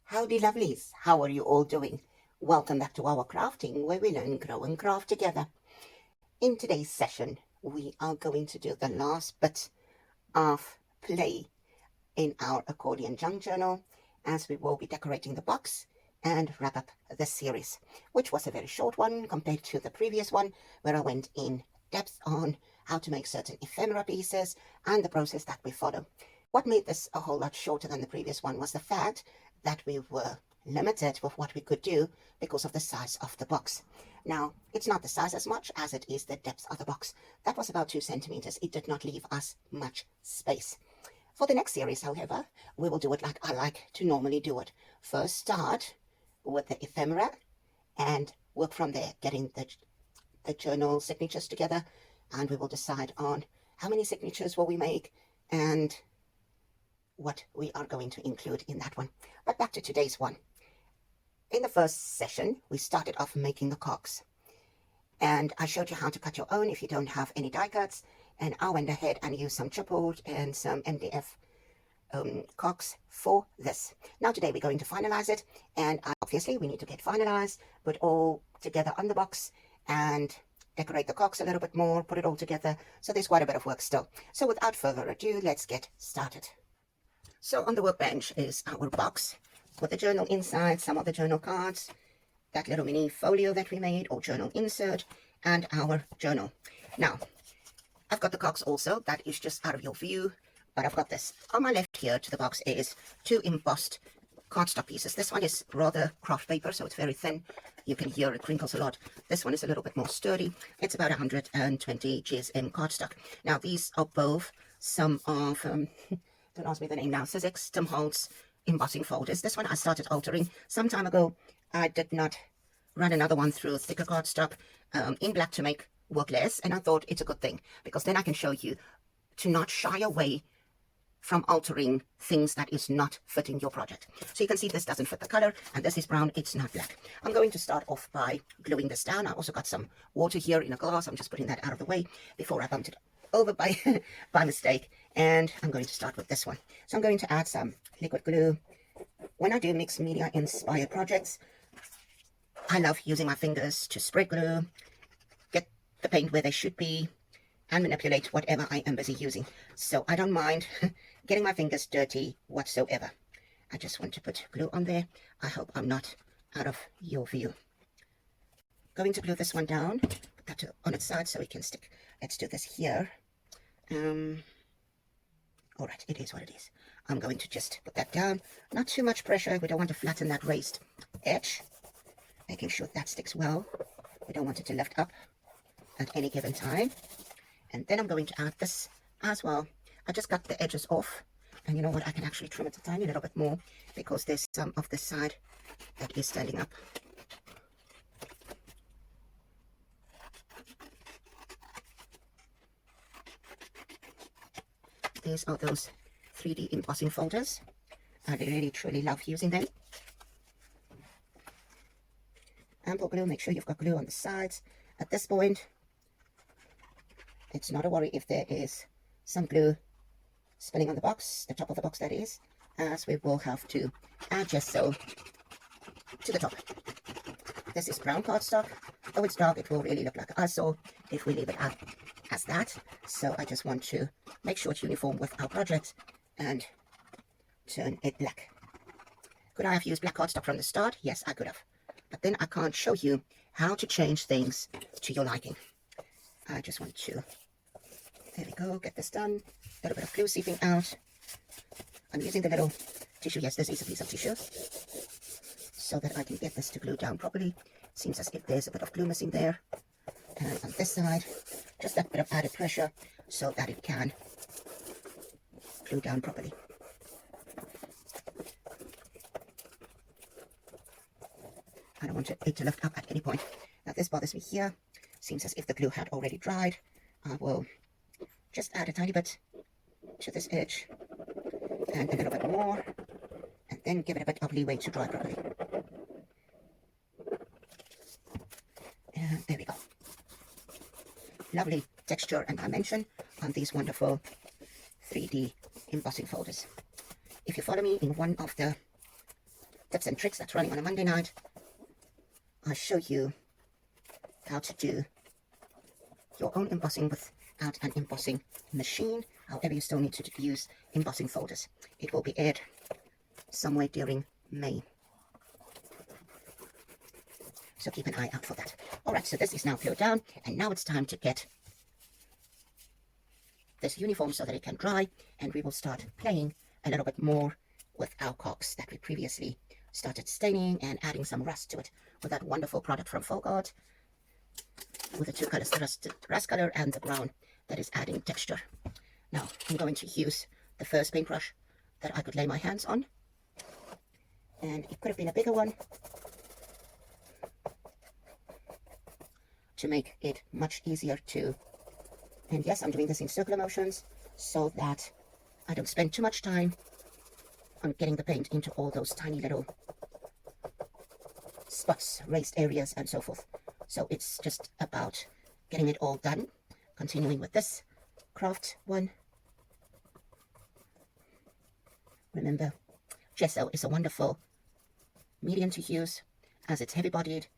Howdy lovelies, how are you all doing? Welcome back to our crafting where we learn, grow and craft together. In today's session, we are going to do the last bit of play in our accordion junk journal as we will be decorating the box and wrap up the series, which was a very short one compared to the previous one where I went in depth on how to make certain ephemera pieces and the process that we follow. What made this a whole lot shorter than the previous one was the fact that we were limited with what we could do because of the size of the box. Now, it's not the size as much as it is the depth of the box. That was about 2 centimeters. It did not leave us much space. For the next series, however, we will do it like I like to normally do it. First start with the ephemera and work from there, getting the journal signatures together, and we will decide on how many signatures will we make and what we are going to include in that one. But back to today's one. In the first session, we started off making the cogs. And I showed you how to cut your own if you don't have any die cuts. And I went ahead and used some chipboard and some MDF cogs for this. Now today we're going to finalize it. And obviously we need to get finalized, put all together on the box and decorate the cogs a little bit more, put it all together. So there's quite a bit of work still. So without further ado, let's get started. So on the workbench is our box with the journal inside, some of the journal cards, that little mini folio that we made or journal insert, and our journal. Now, I've got the cogs also, that is just out of your view, but I've got this. On my left here to the box is 2 embossed cardstock pieces. This one is rather craft paper, so it's very thin. You can hear it crinkles a lot. This one is a little bit more sturdy. It's about 120 GSM cardstock. Now, these are both some of... don't ask me the name now, Sizzix, Tim Holtz embossing folders. This one I started altering some time ago. I did not run another one through thicker cardstock in black to make work less, and I thought it's a good thing because then I can show you to not shy away from altering things that is not fitting your project. So you can see this doesn't fit the color, and this is brown, it's not black. I'm going to start off by gluing this down. I also got some water here in a glass. I'm just putting that out of the way before I bumped it over by mistake. And I'm going to start with this one. So I'm going to add some liquid glue. When I do mixed media inspired projects, I love using my fingers to spread glue, get the paint where they should be, and manipulate whatever I am busy using. So I don't mind getting my fingers dirty whatsoever. I just want to put glue on there. I hope I'm not out of your view. Going to glue this one down, put that on its side so it can stick. Let's do this here. All right, it is what it is. I'm going to just put that down. Not too much pressure. We don't want to flatten that raised edge. Making sure that sticks well. We don't want it to lift up at any given time. And then I'm going to add this as well. I just cut the edges off. And you know what? I can actually trim it a tiny little bit more because there's some of this side that is standing up. These are those 3D embossing folders. I really truly love using them. Ample glue, make sure you've got glue on the sides. At this point, it's not a worry if there is some glue spilling on the box, the top of the box that is, as we will have to add gesso to the top. This is brown cardstock. Though it's dark, it will really look like ISO if we leave it as that. So I just want to make sure it's uniform with our project and turn it black. Could I have used black cardstock from the start? Yes, I could have. But then I can't show you how to change things to your liking. I just want to, there we go, get this done. A little bit of glue seeping out. I'm using the little tissue. Yes, this is a piece of tissue, so that I can get this to glue down properly. Seems as if there's a bit of glue missing there. And on this side, just that bit of added pressure so that it can glue down properly. I don't want it to lift up at any point. Now this bothers me here. Seems as if the glue had already dried. I will just add a tiny bit to this edge and a little bit more, and then give it a bit of leeway to dry properly. And there we go. Lovely texture and dimension on these wonderful 3D embossing folders. If you follow me in one of the tips and tricks that's running on a Monday night. I show you how to do your own embossing without an embossing machine. However, you still need to use embossing folders. It will be aired somewhere during May, so keep an eye out for that. Alright, so this is now peeled down, and now it's time to get this uniform so that it can dry, and we will start playing a little bit more with our cogs that we previously started staining and adding some rust to it with that wonderful product from Folk Art with the two colors, the rust color and the brown that is adding texture. Now I'm going to use the first paintbrush that I could lay my hands on, and it could have been a bigger one to make it much easier to, and yes, I'm doing this in circular motions so that I don't spend too much time on getting the paint into all those tiny little spots, raised areas and so forth. So it's just about getting it all done. Continuing with this craft one. Remember, gesso is a wonderful medium to use as it's heavy bodied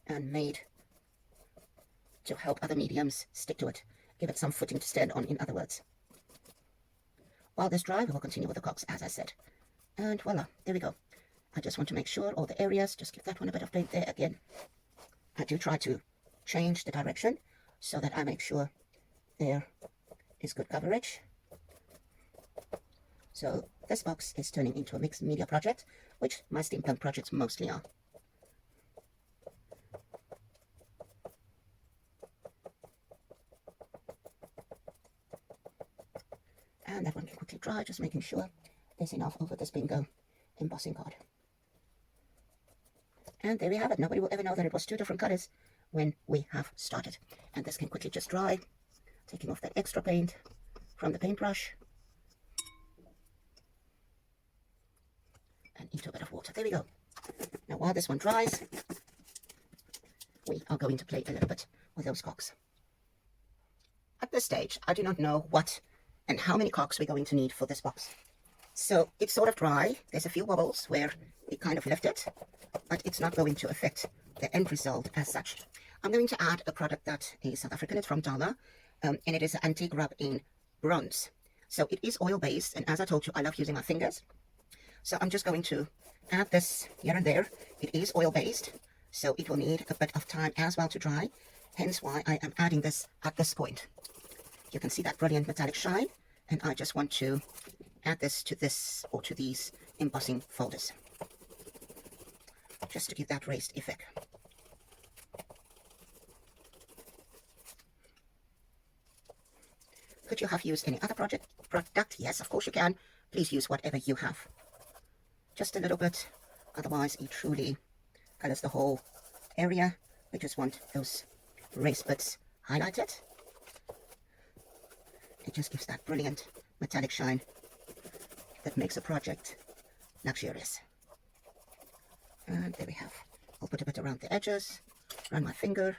and made to help other mediums stick to it, give it some footing to stand on, in other words. While this dry, we will continue with the cogs, as I said. And voila, there we go. I just want to make sure all the areas, just give that one a bit of paint there again. I do try to change the direction so that I make sure there is good coverage. So this box is turning into a mixed media project, which my steampunk projects mostly are. And that one can quickly dry, just making sure there's enough over this bingo embossing card. And there we have it. Nobody will ever know that it was two different colors when we have started. And this can quickly just dry, taking off that extra paint from the paintbrush and into a bit of water. There we go. Now while this one dries, we are going to play a little bit with those cogs. At this stage, I do not know what and how many cogs we're going to need for this box. So it's sort of dry. There's a few wobbles where we kind of left it, but it's not going to affect the end result as such. I'm going to add a product that is South African. It's from Dala, and it is an Antique Rub in bronze. So it is oil based, and as I told you, I love using my fingers. So I'm just going to add this here and there. It is oil based, so it will need a bit of time as well to dry, hence why I am adding this at this point. You can see that brilliant metallic shine, and I just want to add this or to these embossing folders, just to give that raised effect. Could you have used any other product? Yes, of course you can. Please use whatever you have. Just a little bit, otherwise it truly colors the whole area. We just want those raised bits highlighted. It just gives that brilliant metallic shine that makes a project luxurious. And there we have. I'll put a bit around the edges, run my finger.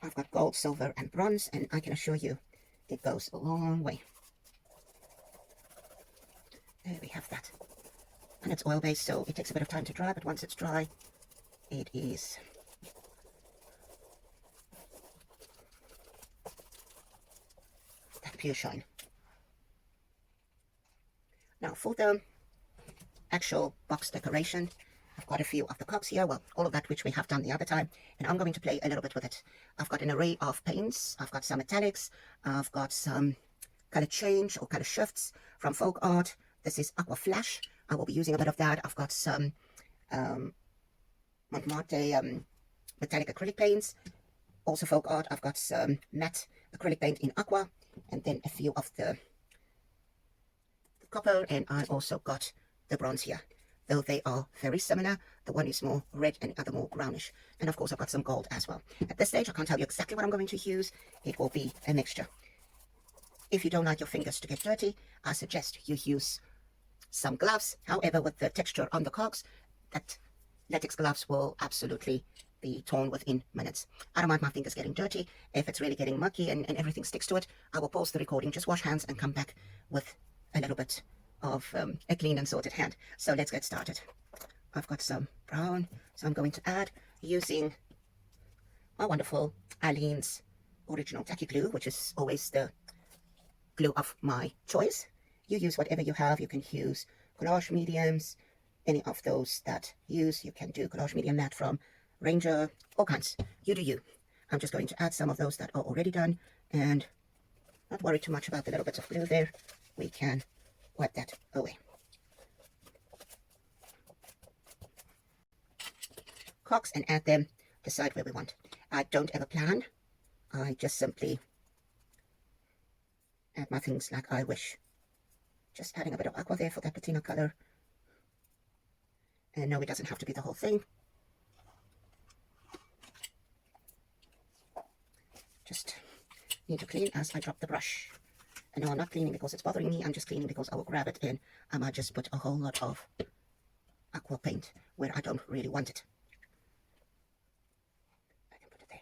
I've got gold, silver and bronze, and I can assure you it goes a long way. There we have that. And it's oil based, so it takes a bit of time to dry, but once it's dry, it is that pure shine. Now for the actual box decoration, I've got a few of the cogs here, well, all of that which we have done the other time, and I'm going to play a little bit with it. I've got an array of paints, I've got some metallics, I've got some color change or color shifts from Folk Art. This is Aqua Flash. I will be using a bit of that. I've got some Montmartre metallic acrylic paints, also Folk Art. I've got some matte acrylic paint in Aqua, and then a few of the copper, and I also got the bronze here, though they are very similar. The one is more red and the other more brownish, and of course I've got some gold as well. At this stage I can't tell you exactly what I'm going to use. It will be a mixture. If you don't like your fingers to get dirty, I suggest you use some gloves. However, with the texture on the cogs, that latex gloves will absolutely the tone within minutes. I don't mind my fingers getting dirty. If it's really getting mucky and everything sticks to it, I will pause the recording, just wash hands and come back with a little bit of a clean and sorted hand. So let's get started. I've got some brown, so I'm going to add, using my wonderful Aleene's original tacky glue, which is always the glue of my choice. You use whatever you have. You can use collage mediums, any of those that use. You can do collage medium matte from Ranger, all kinds. You do you. I'm just going to add some of those that are already done and not worry too much about the little bits of glue there. We can wipe that away. Cogs and add them, decide where we want. I don't ever plan. I just simply add my things like I wish. Just adding a bit of aqua there for that patina color. And no, it doesn't have to be the whole thing. Just need to clean as I drop the brush. And no, I'm not cleaning because it's bothering me. I'm just cleaning because I will grab it and I might just put a whole lot of aqua paint where I don't really want it. I can put it there.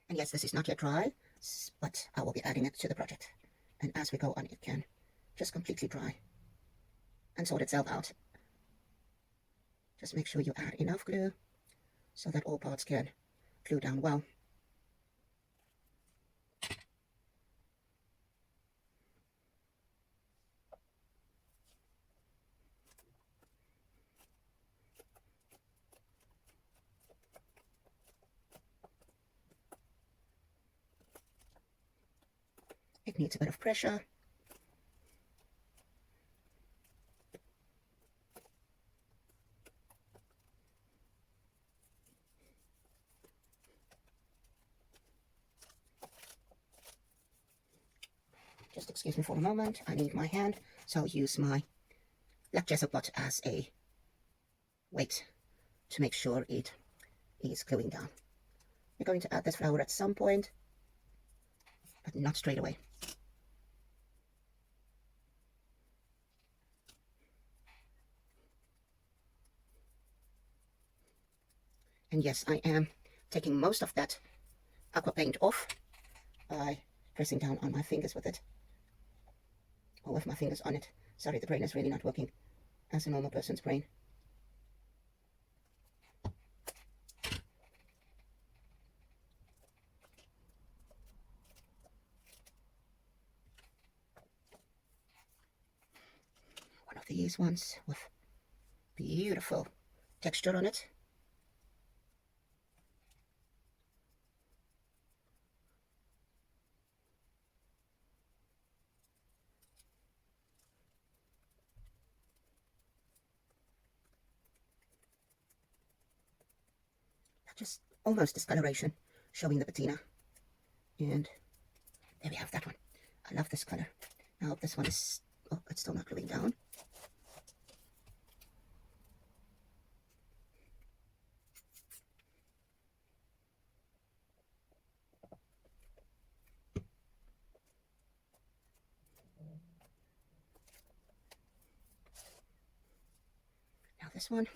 And yes, this is not yet dry, but I will be adding it to the project. And as we go on, it can just completely dry and sort itself out. Just make sure you add enough glue so that all parts can glue down well. It needs a bit of pressure. Just excuse me for a moment. I need my hand, so I'll use my black gesso pot as a weight to make sure it is gluing down. We're going to add this flower at some point, but not straight away. And yes, I am taking most of that aqua paint off by pressing down on my fingers with it, or with my fingers on it. Sorry, the brain is really not working as a normal person's brain. One of these ones with beautiful texture on it. Just almost discoloration, showing the patina. And there we have that one. I love this color. Now this one is, oh, it's still not gluing down. Now this one.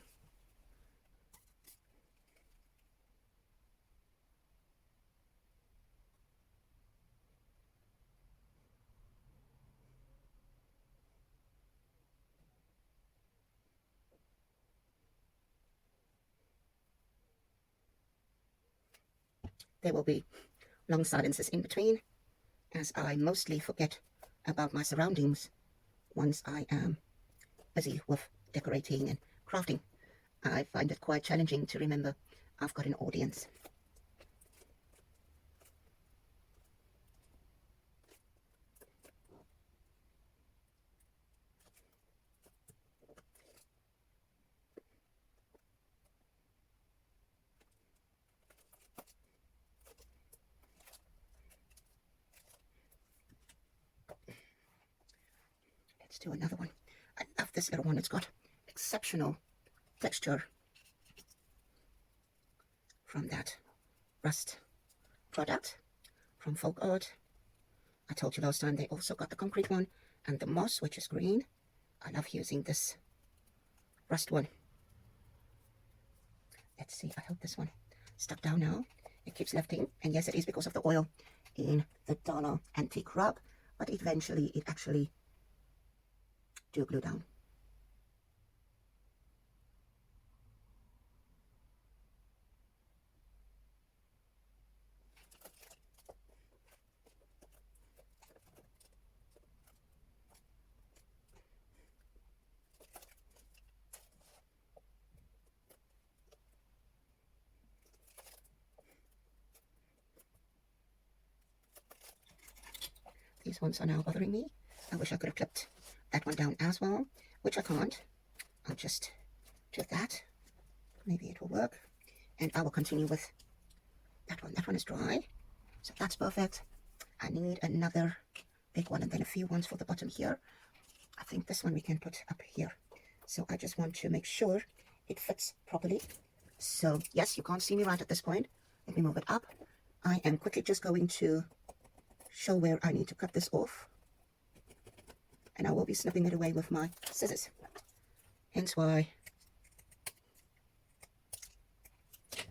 There will be long silences in between, as I mostly forget about my surroundings once I am busy with decorating and crafting. I find it quite challenging to remember I've got an audience. Let's do another one. I love this little one. It's got exceptional texture from that rust product from Folk Art. I told you last time they also got the concrete one and the moss, which is green. I love using this rust one. Let's see, I hope this one stuck down now. It keeps lifting, and yes, it is because of the oil in the Dala Antique Rub, but eventually it actually do glue down. These ones are now bothering me. I wish I could have clipped that one down as well, which I can't. I'll just do that. Maybe it will work. And I will continue with that one. That one is dry, so that's perfect. I need another big one and then a few ones for the bottom here. I think this one we can put up here. So I just want to make sure it fits properly. So yes, you can't see me right at this point. Let me move it up. I am quickly just going to show where I need to cut this off, and I will be snipping it away with my scissors, hence why.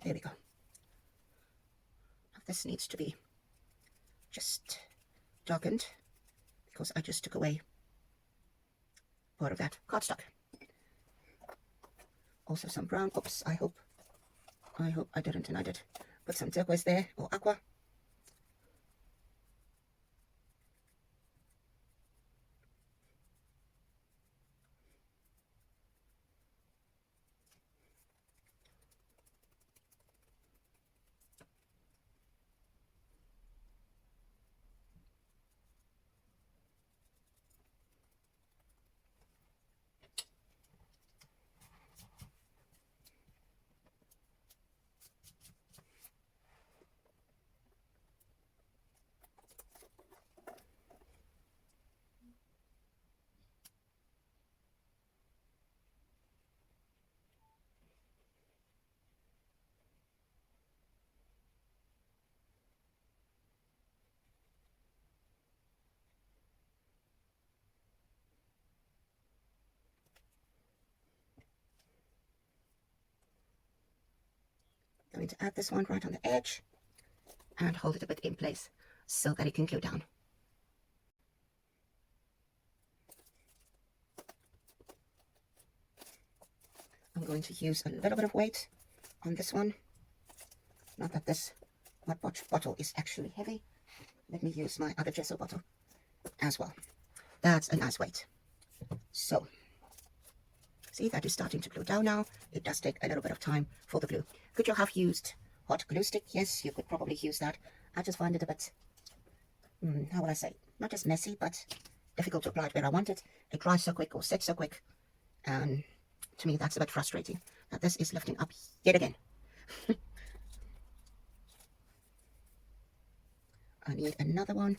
There we go. This needs to be just darkened because I just took away part of that cardstock. Also some brown. Oops, I hope I didn't, and I did. Put some turquoise there, or aqua. Going to add this one right on the edge and hold it a bit in place so that it can glue down. I'm going to use a little bit of weight on this one. Not that this mud bottle is actually heavy. Let me use my other gesso bottle as well. That's a nice weight. So, see, that is starting to glue down now. It does take a little bit of time for the glue. Could you have used hot glue stick? Yes, you could probably use that. I just find it a bit, how will I say, not just messy, but difficult to apply it where I want it. It dries so quick or sets so quick. And to me, that's a bit frustrating. Now this is lifting up yet again. I need another one.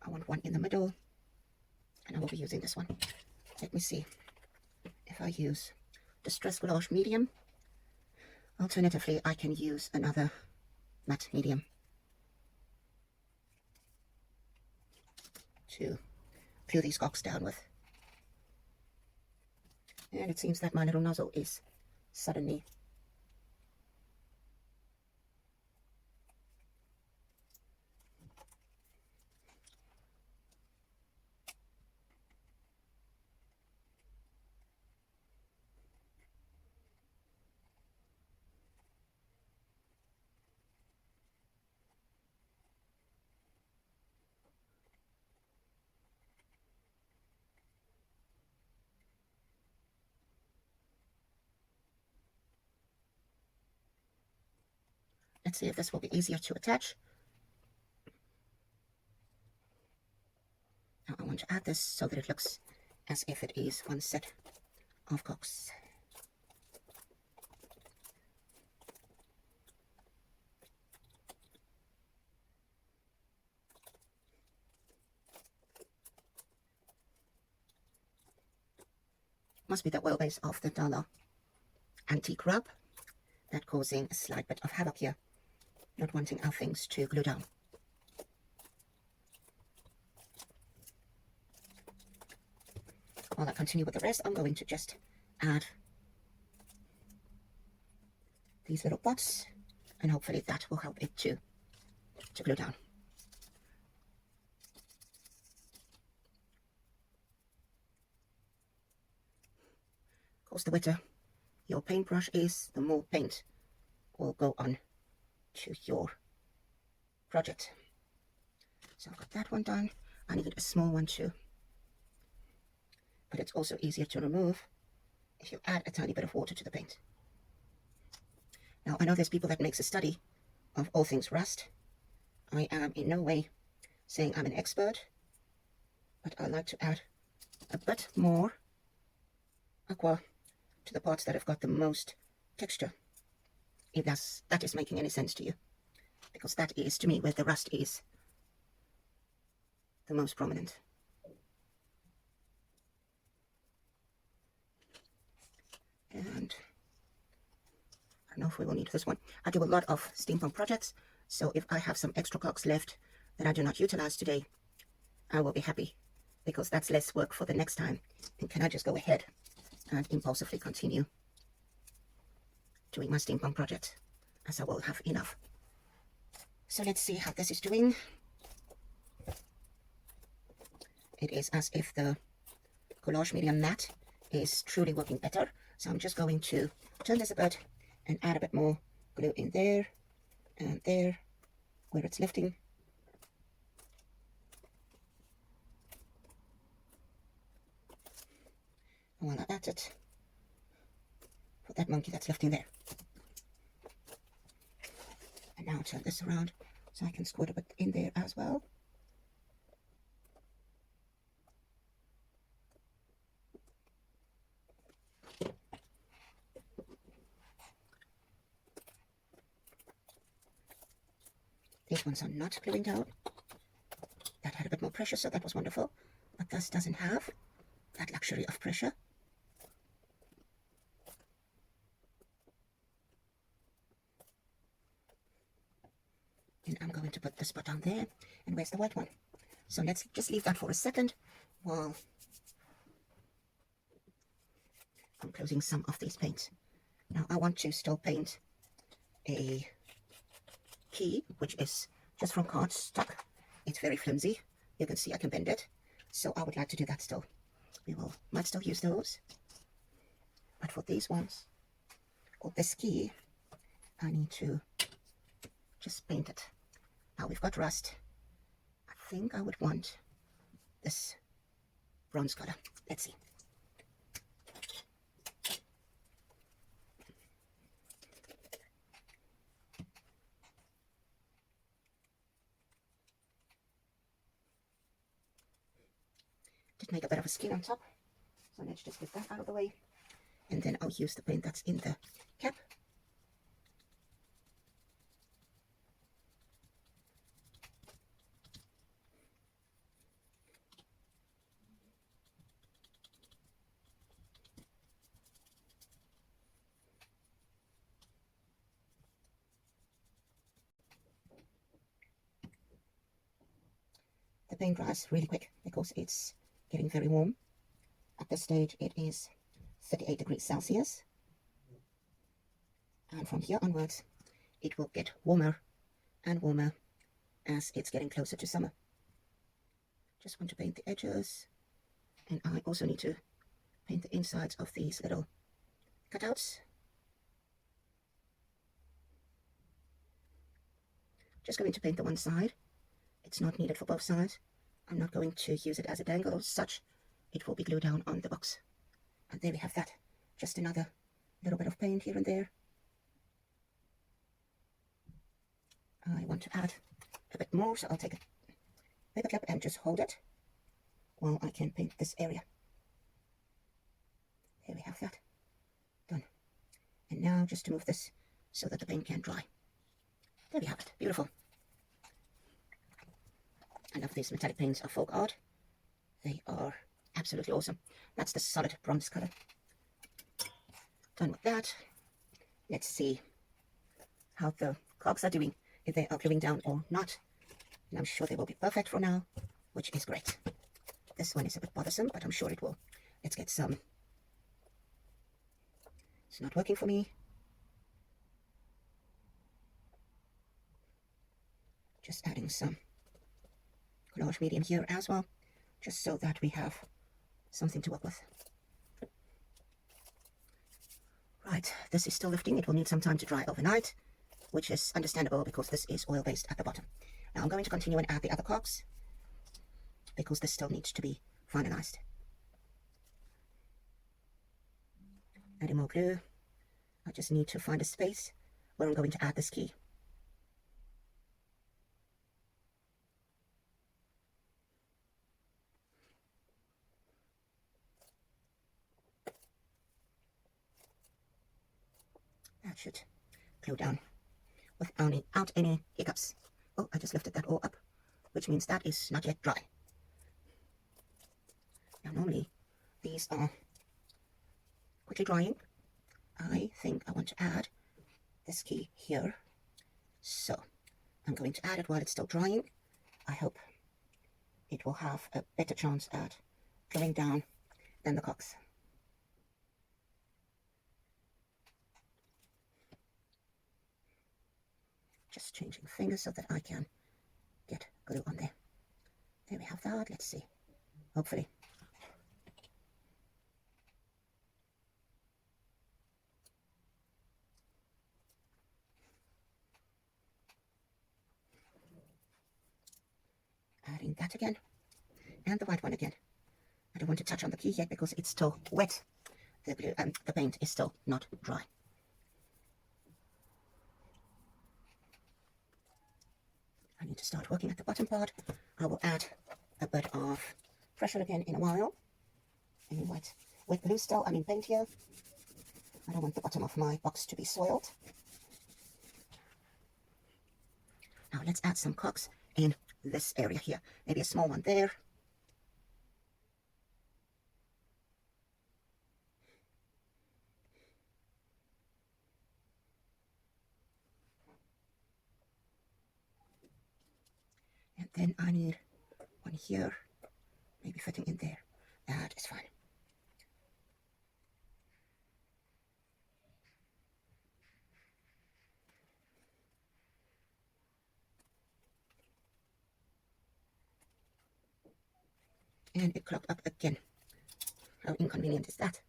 I want one in the middle, and I will be using this one. Let me see if I use Distress Gouache medium. Alternatively, I can use another matte medium to glue these cogs down with. And it seems that my little nozzle is suddenly let's see if this will be easier to attach. Now I want to add this so that it looks as if it is one set of cogs. Must be the oil base of the Dala Antique Rub that causing a slight bit of havoc here. Not wanting our things to glue down. While I continue with the rest, I'm going to just add these little pots, and hopefully that will help it to glue down. Of course, the wetter your paintbrush is, the more paint will go on to your project. So I've got that one done. I need a small one too, but it's also easier to remove if you add a tiny bit of water to the paint. Now, I know there's people that makes a study of all things rust. I am in no way saying I'm an expert, but I like to add a bit more aqua to the parts that have got the most texture, if that is making any sense to you, because that is, to me, where the rust is the most prominent. And I don't know if we will need this one. I do a lot of steampunk projects, so if I have some extra cogs left that I do not utilize today, I will be happy, because that's less work for the next time. And can I just go ahead and impulsively continue doing my steampunk project, as I will have enough. So let's see how this is doing. It is as if the collage medium matte is truly working better. So I'm just going to turn this a bit and add a bit more glue in there and there where it's lifting. And while I add it for that monkey that's lifting there. And now turn this around so I can squirt a bit in there as well. These ones are not gluing down. That had a bit more pressure, so that was wonderful. But this doesn't have that luxury of pressure. And I'm going to put the spot down there. And where's the white one? So let's just leave that for a second while I'm closing some of these paints. Now I want to still paint a key, which is just from cardstock. It's very flimsy. You can see I can bend it. So I would like to do that still. Might still use those. But for these ones, or this key, I need to just paint it. Now we've got rust. I think I would want this bronze color. Let's see. Did make a bit of a skin on top, so let's just get that out of the way, and then I'll use the paint that's in the cap. The paint dries really quick because it's getting very warm. At this stage it is 38 degrees Celsius, and from here onwards it will get warmer and warmer as it's getting closer to summer. Just want to paint the edges, and I also need to paint the insides of these little cutouts. Just going to paint the one side. It's not needed for both sides. I'm not going to use it as a dangle or such. It will be glued down on the box. And there we have that. Just another little bit of paint here and there. I want to add a bit more, so I'll take a paper clip and just hold it while I can paint this area. There we have that. Done. And now just to move this so that the paint can dry. There we have it. Beautiful. I love these metallic paints of folk art. They are absolutely awesome. That's the solid bronze color. Done with that. Let's see how the cogs are doing, if they are gluing down or not. And I'm sure they will be perfect for now, which is great. This one is a bit bothersome, but I'm sure it will. Let's get some. It's not working for me. Just adding some large medium here as well, just so that we have something to work with. Right, this is still lifting. It will need some time to dry overnight, which is understandable because this is oil-based at the bottom. Now I'm going to continue and add the other cogs because this still needs to be finalized. Adding more glue. I just need to find a space where I'm going to add this key. That should glue down without any hiccups. Oh, I just lifted that all up, which means that is not yet dry. Now normally these are quickly drying. I think I want to add this key here, so I'm going to add it while it's still drying. I hope it will have a better chance at going down than the cogs. Just changing fingers so that I can get glue on there. There we have that. Let's see. Hopefully. Adding that again. And the white one again. I don't want to touch on the key yet because it's still wet. The glue and the paint is still not dry. I need to start working at the bottom part. I will add a bit of pressure again in a while. And white with glue still, I mean paint here. I don't want the bottom of my box to be soiled. Now let's add some cogs in this area here. Maybe a small one there. And then I need one here, maybe fitting in there. That is fine. And it clogged up again. How inconvenient is that?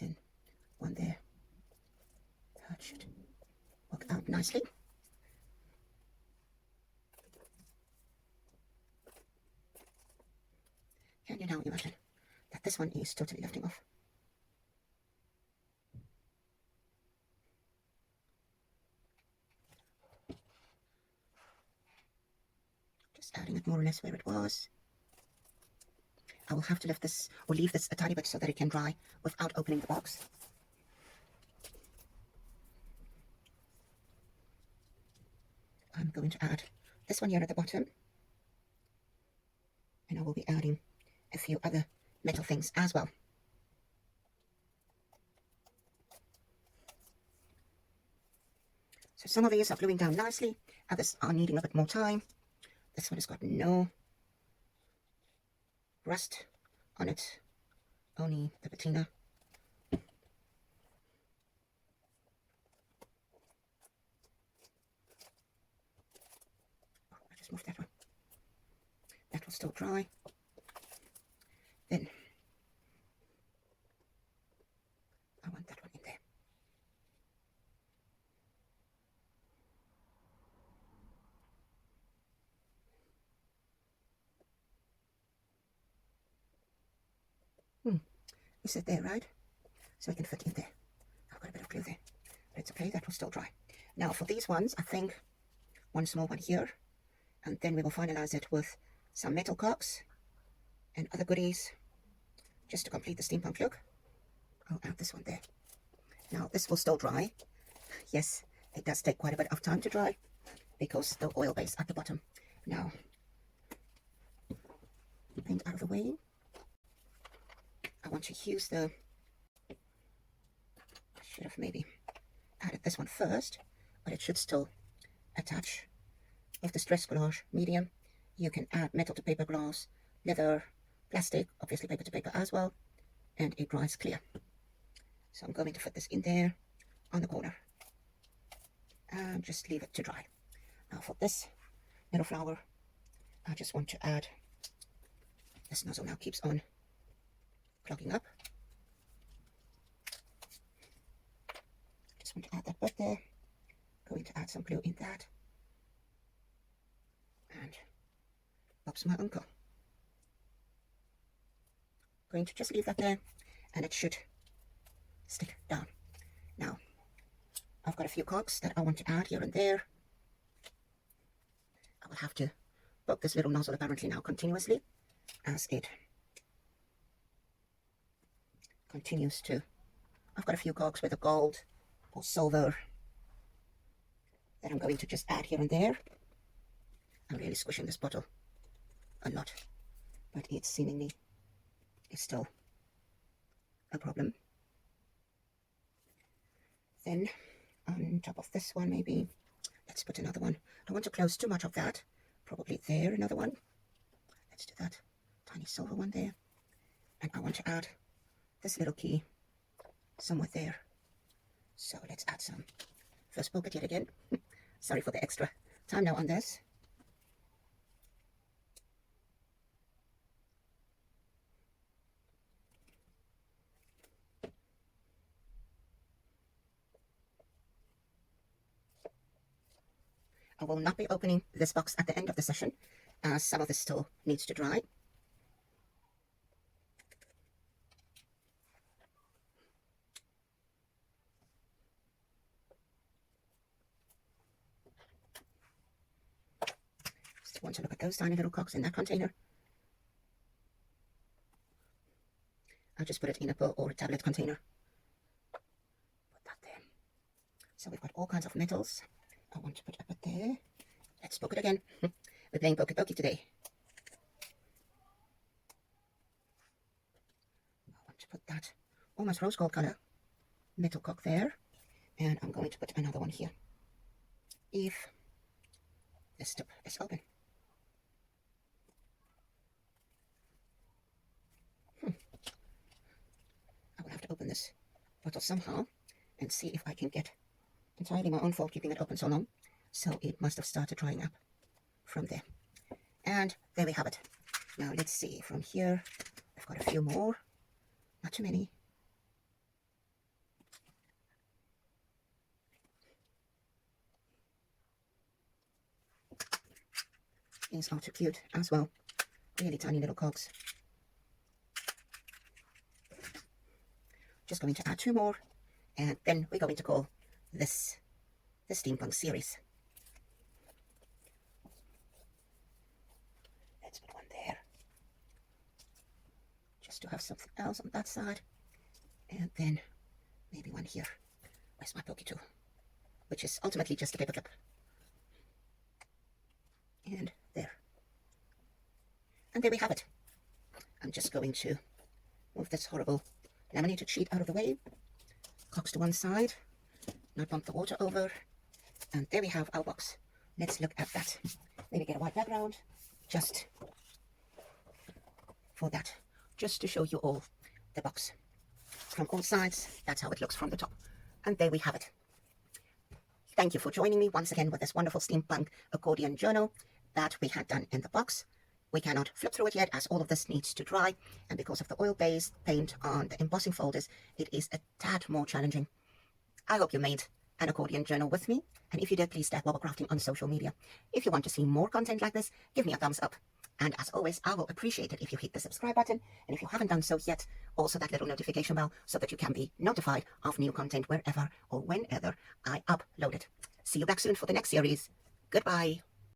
Then one there. That should work out nicely. Can you now imagine that this one is totally lifting off? Just adding it more or less where it was. I will have to lift this or leave this a tiny bit so that it can dry without opening the box. I'm going to add this one here at the bottom. And I will be adding a few other metal things as well. So some of these are gluing down nicely, others are needing a bit more time. This one has got no rust on it, only the patina. Oh, I just moved that one. That will still dry. Then I want that one in there. Is it there, right? so it can fit in there. I've got a bit of glue there, but it's okay, that will still dry. Now for these ones, I think one small one here, and then we will finalize it with some metal cogs and other goodies just to complete the steampunk look. I'll add this one there. Now this will still dry. Yes, it does take quite a bit of time to dry because the oil base at the bottom. Now, paint out of the way. I want to use the, I should have maybe added this one first, but it should still attach. With the stress gouache medium, you can add metal to paper glass, leather, plastic, obviously paper to paper as well, and it dries clear. So I'm going to fit this in there on the corner and just leave it to dry. Now for this little flower, I just want to add, this nozzle now keeps on clogging up. Just want to add that bit there. Going to add some glue in that. And Bob's my uncle. Going to just leave that there and it should stick down. Now, I've got a few cogs that I want to add here and there. I will have to poke this little nozzle apparently now continuously as it continues to. I've got a few cogs with a gold or silver that I'm going to just add here and there. I'm really squishing this bottle a lot, but it seemingly is still a problem. Then on top of this one, maybe let's put another one. I don't want to close too much of that. Probably there, another one. Let's do that. Tiny silver one there. And I want to add this little key somewhere there. So let's add some. First poke it yet again. Sorry for the extra time now on this. I will not be opening this box at the end of the session, as some of this still needs to dry. Just want to look at those tiny little cogs in that container. I'll just put it in a bowl or a tablet container. Put that there. So we've got all kinds of metals. I want to put a bit there. Let's poke it again. We're playing pokey pokey today. I want to put that almost rose gold color metal cock there. And I'm going to put another one here. If this tip is open. I will have to open this bottle somehow and see if I can get. Entirely my own fault keeping it open so long, so it must have started drying up from there. And there we have it. Now let's see from here. I've got a few more, not too many. These are too cute as well. Really tiny little cogs. Just going to add two more, and then we're going to call this the steampunk series. Let's put one there just to have something else on that side, and then maybe one here. Where's my pokey tool, which is ultimately just a paper clip, and there we have it. I'm just going to move this horrible laminated sheet out of the way, cogs to one side, not bump the water over, and there we have our box. Let's look at that. Maybe get a white background just for that, just to show you all the box from all sides. That's how it looks from the top, and there we have it. Thank you for joining me once again with this wonderful Steampunk Accordion Journal that we had done in the box. We cannot flip through it yet as all of this needs to dry, and because of the oil-based paint on the embossing folders, it is a tad more challenging. I hope you made an accordion journal with me, and if you did, please tag Wobble Crafting on social media. If you want to see more content like this, give me a thumbs up, And as always, I will appreciate it if you hit the subscribe button, and if you haven't done so yet, also that little notification bell so that you can be notified of new content wherever or whenever I upload it. See you back soon for the next series. Goodbye.